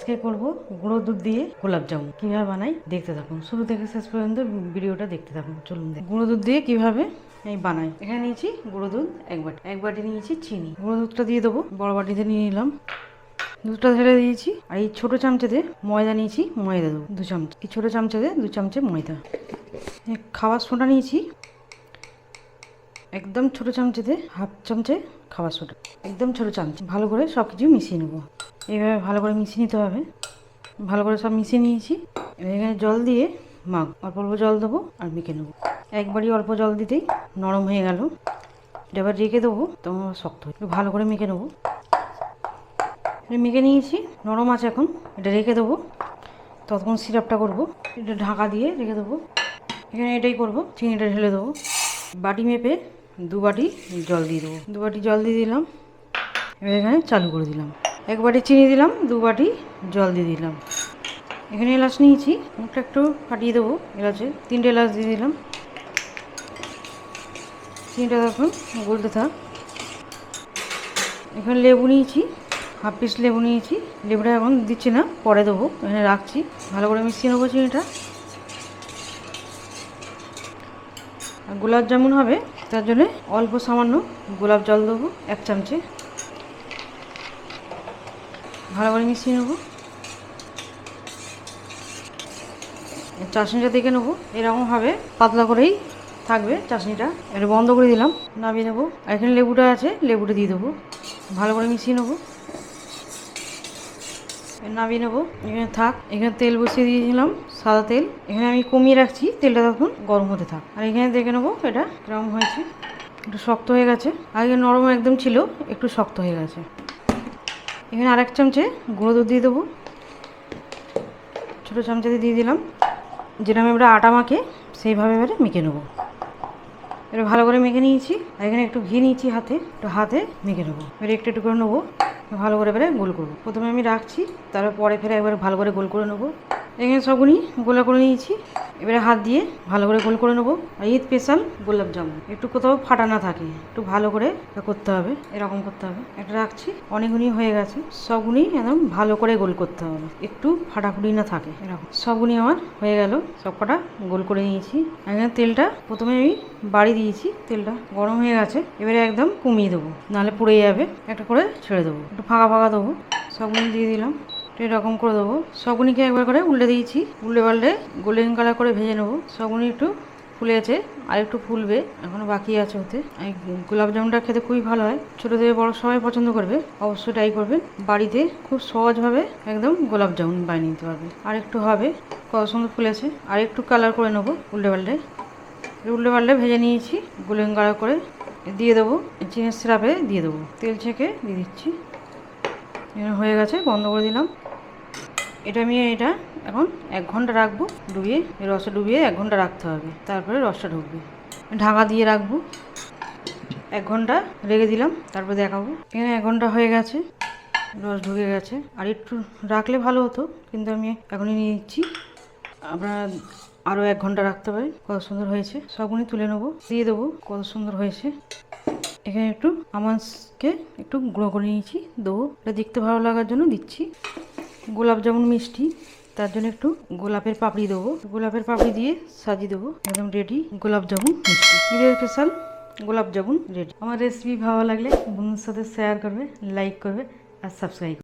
আজকে করব গুঁড়ো দুধ দিয়ে গোলাপ জামুন। কিভাবে বানাই দেখতে থাকুন, শুরু থেকে শেষ পর্যন্ত ভিডিওটা দেখতে থাকুন। চলুন গুঁড়ো দুধ দিয়ে কিভাবে এই বানাই। এখানে নিয়েছি গুঁড়ো দুধ এক বাটি নিয়েছি চিনি। গুঁড়ো দুধটা দিয়ে দেবো, বড় বাটিতে নিয়ে নিলাম। দুধটা ঢেলে দিয়েছি। আর এই ছোটো চামচেতে ময়দা নিয়েছি, ময়দা দেবো 2 চামচ। এই ছোটো চামচেতে 2 চামচে ময়দা। খাবার সোডা নিয়েছি একদম ছোটো চামচেতে হাফ চামচে খাবার সোডা, একদম ছোটো চামচ। ভালো করে সব কিছু মিশিয়ে নেবো। এইভাবে ভালো করে মিশিয়ে নিতে হবে। ভালো করে সব মিশিয়ে নিয়েছি। এখানে জল দিয়ে অল্প অল্প জল দেবো আর মেখে নেবো। একবারই অল্প জল দিতেই নরম হয়ে গেল। এটা এবার রেখে দেবো, তোমার শক্ত হয়ে ভালো করে মেখে নেবো। মেখে নিয়েছি, নরম আছে এখন। এটা রেখে দেবো, ততক্ষণ সিরাপটা করবো। এটা ঢাকা দিয়ে রেখে দেবো। এখানে এটাই করবো, চিনিটা ঢেলে দেবো। বাটি মেপে 2 বাটি জল দিয়ে দেবো। 2 বাটি জল দিয়ে দিলাম। এবার এখানে চালু করে দিলাম। 1 বাটি চিনি দিলাম, 2 বাটি জল দিয়ে দিলাম। এখানে এলাচ নিয়েছি, মুখটা একটু ফাটিয়ে দেবো। এলাচে 3টে এলাচ দিয়ে দিলাম। চিনিটা তখন গলতে থাক। এখানে লেবু নিয়েছি, হাফ পিস লেবু নিয়েছি। লেবুটা এখন দিচ্ছি না, পরে দেবো। এখানে রাখছি, ভালো করে মিশিয়ে নেবো চিনিটা। আর গোলাপ জামুন হবে, তার জন্য অল্প সামান্য গোলাপ জল দেবো 1 চামচে। ভালো করে মিশিয়ে নেবো। চাশনিটা দেখে নেবো, এরকমভাবে পাতলা করেই থাকবে চাশনিটা। এটা বন্ধ করে দিলাম, নামিয়ে নেবো। আর এখানে লেবুটা আছে, লেবুটা দিয়ে দেবো। ভালো করে মিশিয়ে নেবো, নামিয়ে নেবো। এখানে থাক। এখানে তেল বসিয়ে দিয়েছিলাম, সাদা তেল। এখানে আমি কমিয়ে রাখছি, তেলটা তখন গরম হতে থাক। আর এখানে দেখে নেবো এটা কেমন হয়েছে। একটু শক্ত হয়ে গেছে, আগে নরম একদম ছিল, একটু শক্ত হয়ে গেছে। এখানে আর 1 চামচে গুঁড়ো দুধ দিয়ে দেবো, ছোটো চামচেতে দিয়ে দিলাম। যেরকম আমরা আটা মাখে সেইভাবে এবারে মেখে নেবো। এবার ভালো করে মেখে নিয়েছি। আর এখানে একটু ঘি নিয়েছি হাতে, একটু হাতে মেখে নেবো। এবারে একটু একটু করে নেবো, ভালো করে এবারে গোল করবো। প্রথমে আমি রাখছি, তারপর পরে ফেরে একবার ভালো করে গোল করে নেবো। এখানে সবগুলি গোলা করে নিয়েছি। এবারে হাত দিয়ে ভালো করে গোল করে নেবো। আর ঈদ স্পেশাল গোলাপ জামুন, একটু কোথাও ফাটা না থাকে, একটু ভালো করে করতে হবে। এরকম করতে হবে। এটা রাখছি, অনেকগুলি হয়ে গেছে। সবগুলি একদম ভালো করে গোল করতে হবে, একটু ফাটাফুটি না থাকে। এরকম সবগুলি আমার হয়ে গেল, সব কটা গোল করে নিয়েছি। এখানে তেলটা প্রথমে আমি বাড়ি দিয়েছি, তেলটা গরম হয়ে গেছে। এবারে একদম কমিয়ে দেবো, নাহলে পুড়ে যাবে। একটা করে ছেড়ে দেবো, একটু ফাঁকা ফাঁকা দেবো। সবগুলি দিয়ে দিলাম, এরকম করে দেবো। সবগুলিকে একবার করে উল্টে দিয়েছি। উল্টে পাল্টে গোল্ডেন কালার করে ভেজে নেবো। সবগুলি একটু ফুলেছে, আর একটু ফুলবে, এখনো বাকি আছে হতে। এই গোলাপ জামুনটা খেতে খুবই ভালো হয়, ছোটো থেকে বড় সবাই পছন্দ করবে। অবশ্যই ট্রাই করবেন, বাড়িতে খুব সহজভাবে একদম গোলাপ জামুন বানিয়ে নিতে পারবে। আর একটু হবে, কত সুন্দর ফুলেছে। আর একটু কালার করে নেবো উল্টে পাল্টে ভেজে নিয়েছি। গোল্ডেন কালার করে দিয়ে দেবো, চিনির সিরাপে দিয়ে দেবো। তেল ছেঁকে দিয়ে দিচ্ছি। হয়ে গেছে, বন্ধ করে দিলাম। এটা এখন 1 ঘন্টা রাখবো ডুবিয়ে। রসে ডুবিয়ে 1 ঘন্টা রাখতে হবে, তারপরে রসটা ঢুকবে। ঢাকা দিয়ে রাখবো, 1 ঘন্টা রেখে দিলাম, তারপরে দেখাবো। এখানে 1 ঘন্টা হয়ে গেছে, রস ঢুকে গেছে। আর একটু রাখলে ভালো হতো, কিন্তু আমি এখনই নিয়ে নিচ্ছি। আপনারা আরও 1 ঘন্টা রাখতে পারেন। কত সুন্দর হয়েছে, সবগুলি তুলে নেবো, দিয়ে দেবো। কত সুন্দর হয়েছে। এখানে একটু আমন্ডসকে একটু গুঁড়ো করে নিয়েছি, দেবো। এটা দেখতে ভালো লাগার জন্য দিচ্ছি। গোলাপ জামুন মিষ্টি, তার জন্য একটু গোলাপের পাপড়ি দেবো। গোলাপের পাপড়ি দিয়ে সাজিয়ে দেবো। একদম রেডি গোলাপ জামুন মিষ্টি। ঈদের স্পেশাল গোলাপ জামুন রেডি। আমার রেসিপি ভালো লাগলে বন্ধুর সাথে শেয়ার করবে, লাইক করবে আর সাবস্ক্রাইব।